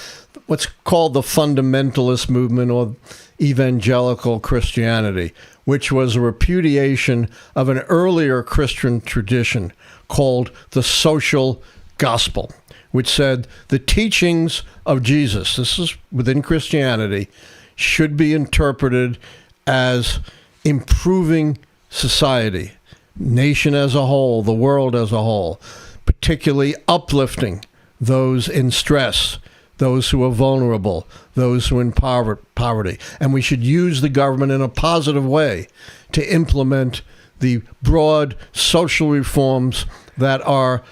what's called the fundamentalist movement or evangelical Christianity, which was a repudiation of an earlier Christian tradition called the social gospel, which said the teachings of Jesus, this is within Christianity, should be interpreted as improving society, nation as a whole, the world as a whole, particularly uplifting those in stress, those who are vulnerable, those who are in poverty. And we should use the government in a positive way to implement the broad social reforms that are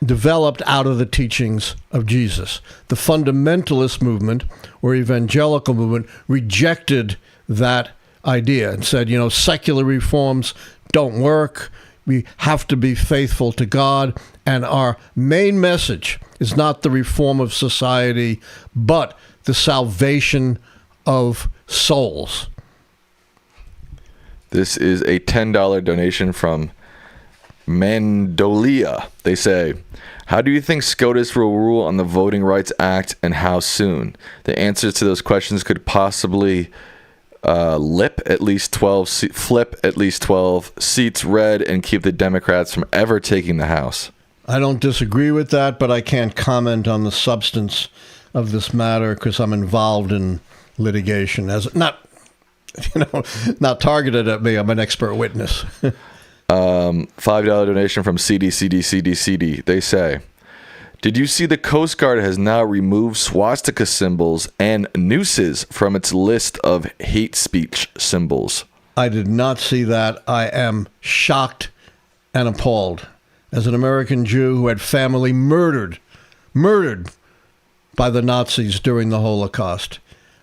developed out of the teachings of Jesus. The fundamentalist movement or evangelical movement rejected that idea and said, secular reforms don't work. We have to be faithful to God. And our main message is not the reform of society, but the salvation of souls. This is a $10 donation from Mandolia. They say, how do you think SCOTUS will rule on the Voting Rights Act and how soon? The answers to those questions could possibly flip at least 12 seats red and keep the Democrats from ever taking the House. I don't disagree with that, but I can't comment on the substance of this matter because I'm involved in litigation. As not targeted at me. I'm an expert witness. $5 donation from CD. They say, did you see the Coast Guard has now removed swastika symbols and nooses from its list of hate speech symbols? I did not see that. I am shocked and appalled. As an American Jew who had family murdered by the Nazis during the Holocaust,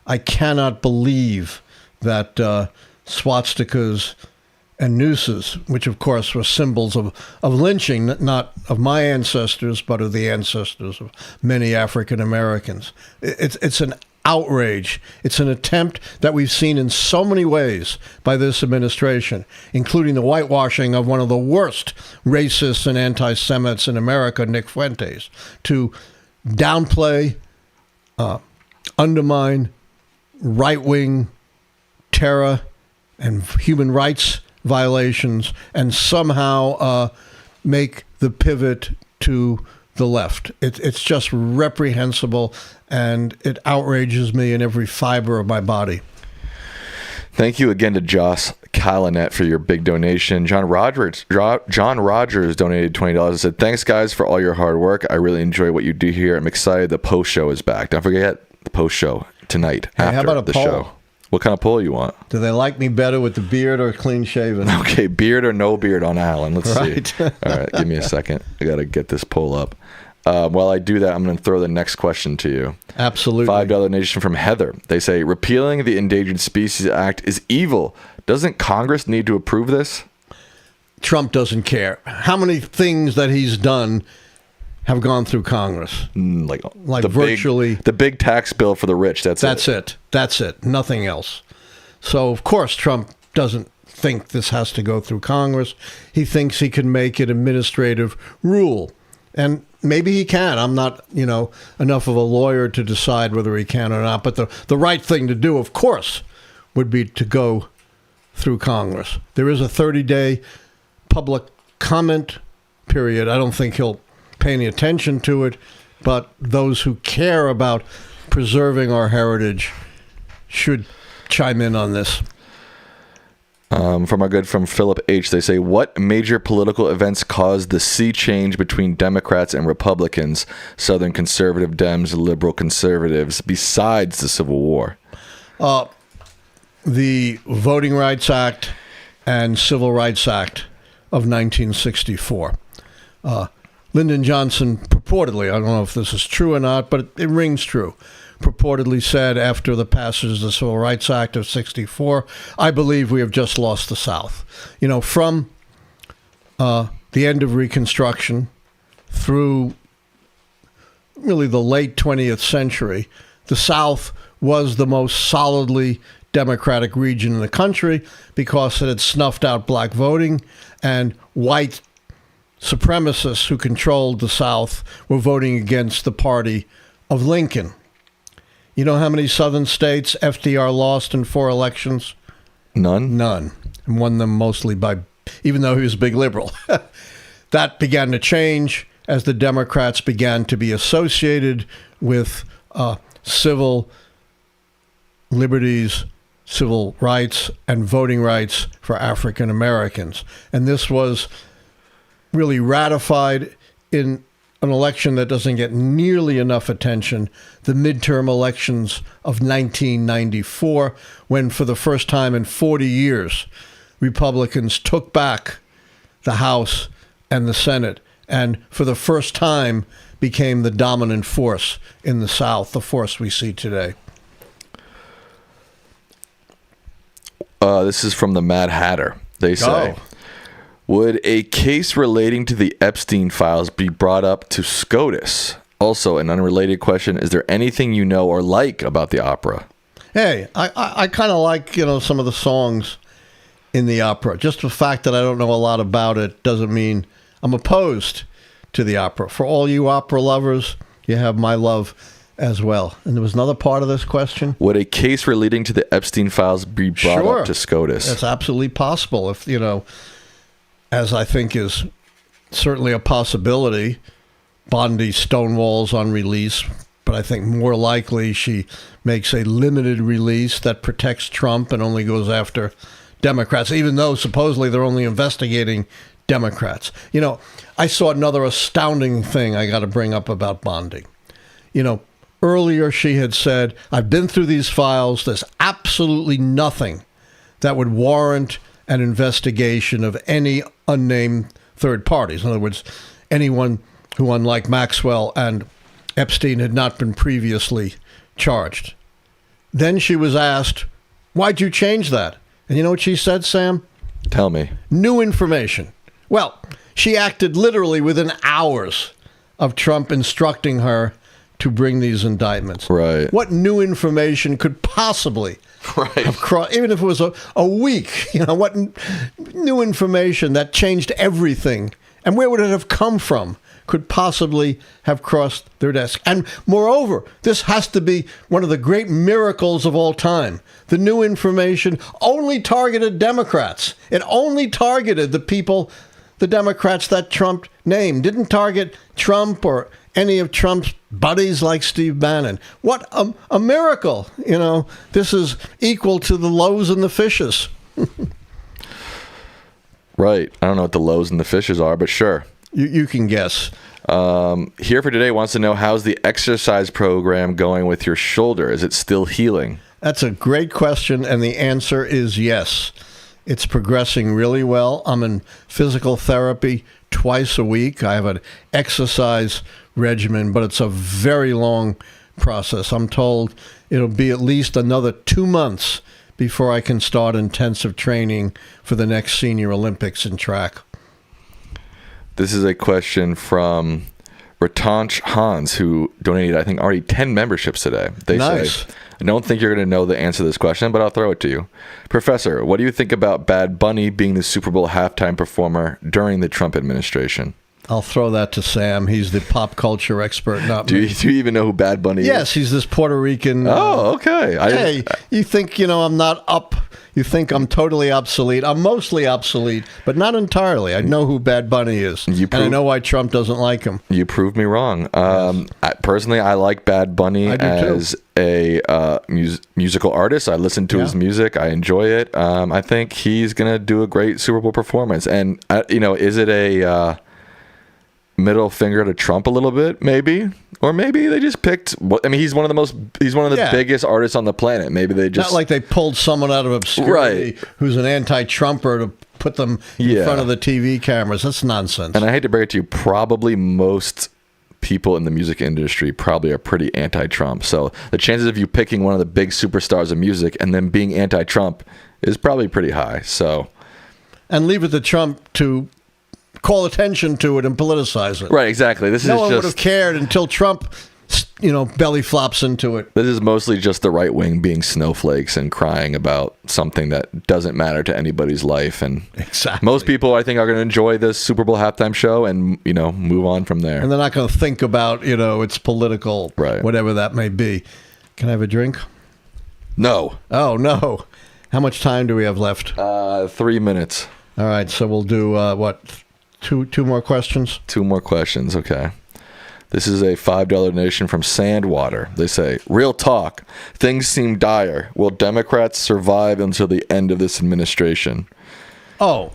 I cannot believe that swastikas and nooses, which of course were symbols of lynching, not of my ancestors, but of the ancestors of many African Americans. It's an outrage. It's an attempt that we've seen in so many ways by this administration, including the whitewashing of one of the worst racists and anti-Semites in America, Nick Fuentes, to downplay, undermine right-wing terror and human rights violations and somehow make the pivot to the left. It's just reprehensible, and it outrages me in every fiber of my body. Thank you again to Joss Calinet for your big donation. John Rogers donated $20 and said, thanks guys for all your hard work. I really enjoy what you do here. I'm excited the post show is back. Don't forget the post show tonight after how about a the poll? show. What kind of poll you want? Do they like me better with the beard or clean shaven? Okay, beard or no beard on Allan. Let's Right. see. All right, give me a second. I got to get this poll up. While I do that, I'm going to throw the next question to you. Absolutely. $5 donation from Heather. They say, repealing the Endangered Species Act is evil. Doesn't Congress need to approve this? Trump doesn't care. How many things that he's done have gone through Congress? Like the virtually the big tax bill for the rich. That's it. That's it. Nothing else. So, of course, Trump doesn't think this has to go through Congress. He thinks he can make it administrative rule. And maybe he can. I'm not, enough of a lawyer to decide whether he can or not. But the right thing to do, of course, would be to go through Congress. There is a 30-day public comment period. I don't think he'll pay any attention to it, but those who care about preserving our heritage should chime in on this. From our good friend Philip H., they say, what major political events caused the sea change between Democrats and Republicans, Southern conservative Dems, liberal conservatives, besides the Civil War? The Voting Rights Act and Civil Rights Act of 1964. Lyndon Johnson purportedly, I don't know if this is true or not, but it rings true, purportedly said after the passage of the Civil Rights Act of 64, I believe we have just lost the South. From the end of Reconstruction through really the late 20th century, the South was the most solidly Democratic region in the country because it had snuffed out black voting, and white supremacists who controlled the South were voting against the party of Lincoln. You know how many southern states FDR lost in 4 elections? None? None. And won them mostly by, even though he was a big liberal. That began to change as the Democrats began to be associated with civil liberties, civil rights, and voting rights for African Americans. And this was really ratified in an election that doesn't get nearly enough attention, the midterm elections of 1994, when for the first time in 40 years, Republicans took back the House and the Senate, and for the first time became the dominant force in the South, the force we see today. This is from the Mad Hatter. They say, would a case relating to the Epstein files be brought up to SCOTUS? Also, an unrelated question, is there anything you know or like about the opera? Hey, I kind of like, some of the songs in the opera. Just the fact that I don't know a lot about it doesn't mean I'm opposed to the opera. For all you opera lovers, you have my love as well. And there was another part of this question. Would a case relating to the Epstein files be brought up to SCOTUS? That's absolutely possible. If, as I think is certainly a possibility, Bondi stonewalls on release, but I think more likely she makes a limited release that protects Trump and only goes after Democrats, even though supposedly they're only investigating Democrats. I saw another astounding thing I got to bring up about Bondi. Earlier she had said, I've been through these files. There's absolutely nothing that would warrant an investigation of any unnamed third parties. In other words, anyone who, unlike Maxwell and Epstein, had not been previously charged. Then she was asked, why'd you change that? And you know what she said, Sam? Tell me. New information. Well, she acted literally within hours of Trump instructing her to bring these indictments. Right. What new information could possibly have crossed, even if it was a week, what new information that changed everything? And where would it have come from? Could possibly have crossed their desk. And moreover, this has to be one of the great miracles of all time. The new information only targeted Democrats. It only targeted the people, the Democrats that Trump named. Didn't target Trump or any of Trump's buddies like Steve Bannon. What a miracle. This is equal to the loaves and the fishes. Right. I don't know what the loaves and the fishes are, but sure. You can guess. Here for Today wants to know, how's the exercise program going with your shoulder? Is it still healing? That's a great question, and the answer is yes. It's progressing really well. I'm in physical therapy twice a week. I have an exercise regimen, but it's a very long process. I'm told it'll be at least another 2 months before I can start intensive training for the next Senior Olympics in track. This is a question from Ratanch Hans, who donated, I think, already 10 memberships today. They Nice. say, I don't think you're going to know the answer to this question, but I'll throw it to you. Professor, what do you think about Bad Bunny being the Super Bowl halftime performer during the Trump administration? I'll throw that to Sam. He's the pop culture expert, not me. Do you even know who Bad Bunny is? Yes, he's this Puerto Rican. Oh, okay. Hey, you think, I'm not up. You think I'm totally obsolete. I'm mostly obsolete, but not entirely. I know who Bad Bunny is. And I know why Trump doesn't like him. You proved me wrong. Personally, I like Bad Bunny as a musical artist. I listen to his music. I enjoy it. I think he's going to do a great Super Bowl performance. And, is it a middle finger to Trump a little bit, maybe? Or maybe they just picked, he's one of the biggest artists on the planet. Maybe they just, not like they pulled someone out of obscurity who's an anti-Trumper to put them in front of the TV cameras. That's nonsense. And I hate to break it to you, probably most people in the music industry probably are pretty anti-Trump. So the chances of you picking one of the big superstars of music and then being anti-Trump is probably pretty high. So, and leave it to Trump to call attention to it and politicize it. Right, exactly. No one would have cared until Trump belly flops into it. This is mostly just the right wing being snowflakes and crying about something that doesn't matter to anybody's life. And Exactly. most people, I think, are going to enjoy this Super Bowl halftime show and, move on from there. And they're not going to think about, its political, Right. whatever that may be. Can I have a drink? No. Oh, no. How much time do we have left? 3 minutes. All right, so we'll do, two more questions? 2 more questions. Okay. This is a $5 donation from Sandwater. They say, real talk. Things seem dire. Will Democrats survive until the end of this administration? Oh,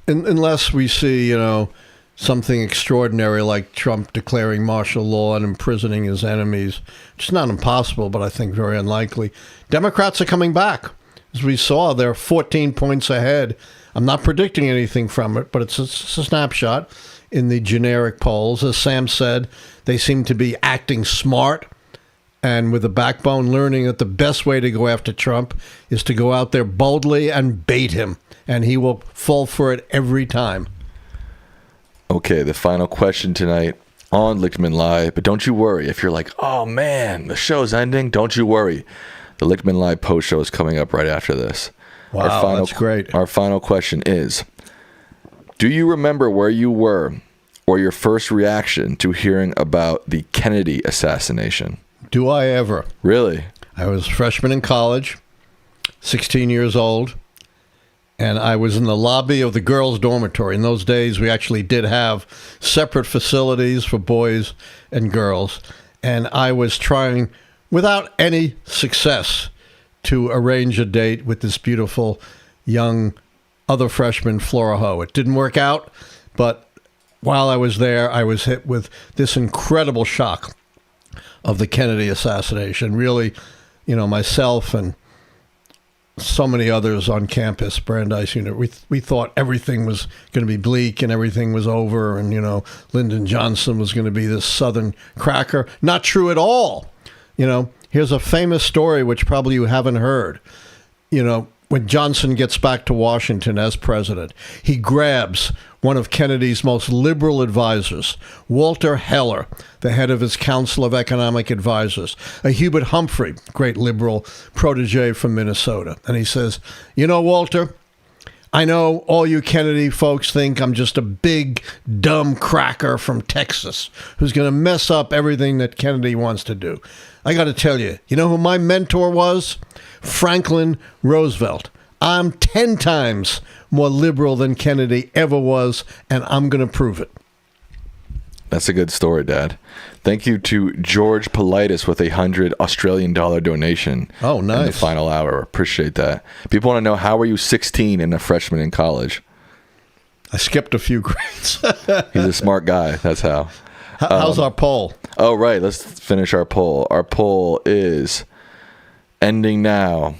unless we see, something extraordinary like Trump declaring martial law and imprisoning his enemies. It's not impossible, but I think very unlikely. Democrats are coming back. As we saw, they're 14 points ahead. I'm not predicting anything from it, but it's a snapshot in the generic polls. As Sam said, they seem to be acting smart and with a backbone, learning that the best way to go after Trump is to go out there boldly and bait him, and he will fall for it every time. Okay, the final question tonight on Lichtman Live. But don't you worry. If you're like, oh, man, the show's ending, don't you worry. The Lichtman Live post show is coming up right after this. Wow, that's great. Our final question is, do you remember where you were or your first reaction to hearing about the Kennedy assassination? Do I ever? Really? I was a freshman in college, 16 years old, and I was in the lobby of the girls' dormitory. In those days, we actually did have separate facilities for boys and girls, and I was trying, without any success, to arrange a date with this beautiful young other freshman, Flora Ho. It didn't work out, but while I was there, I was hit with this incredible shock of the Kennedy assassination. Really, myself and so many others on campus, Brandeis Unit, we thought everything was going to be bleak and everything was over, and, Lyndon Johnson was going to be this Southern cracker. Not true at all. Here's a famous story which probably you haven't heard. When Johnson gets back to Washington as president, he grabs one of Kennedy's most liberal advisors, Walter Heller, the head of his Council of Economic Advisors, a Hubert Humphrey, great liberal protege from Minnesota. And he says, Walter, I know all you Kennedy folks think I'm just a big, dumb cracker from Texas who's going to mess up everything that Kennedy wants to do. I got to tell you, you know who my mentor was? Franklin Roosevelt. I'm 10 times more liberal than Kennedy ever was, and I'm going to prove it. That's a good story, Dad. Thank you to George Politis with a $100 Australian donation. Oh, nice. In the final hour. Appreciate that. People want to know, how were you 16 and a freshman in college? I skipped a few grades. He's a smart guy. That's how. How's our poll? Oh, right. Let's finish our poll. Our poll is ending now.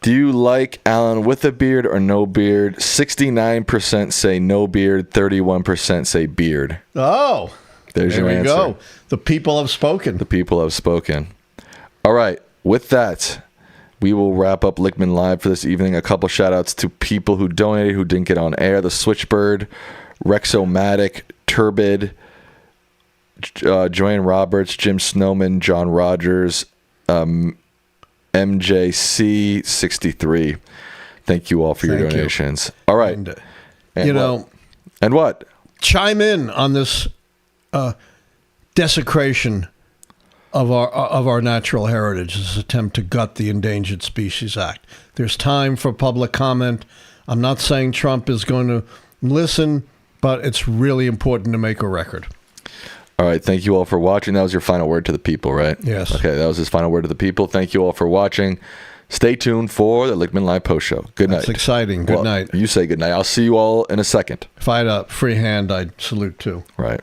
Do you like Allan with a beard or no beard? 69% say no beard. 31% say beard. Oh, there's your answer. There we go. The people have spoken. The people have spoken. All right. With that, we will wrap up Lichtman Live for this evening. A couple shout-outs to people who donated, who didn't get on air. The Switchbird, Rexomatic, Turbid, Joanne Roberts, Jim Snowman, John Rogers, MJC63. Thank you all for your donations. All right. And what? Chime in on this desecration of our natural heritage, this attempt to gut the Endangered Species Act. There's time for public comment. I'm not saying Trump is going to listen, but it's really important to make a record. All right. Thank you all for watching. That was your final word to the people, right? Yes. Okay. That was his final word to the people. Thank you all for watching. Stay tuned for the Lichtman Live Post Show. Good night. That's exciting. Good night. You say good night. I'll see you all in a second. If I had a free hand, I'd salute too. Right.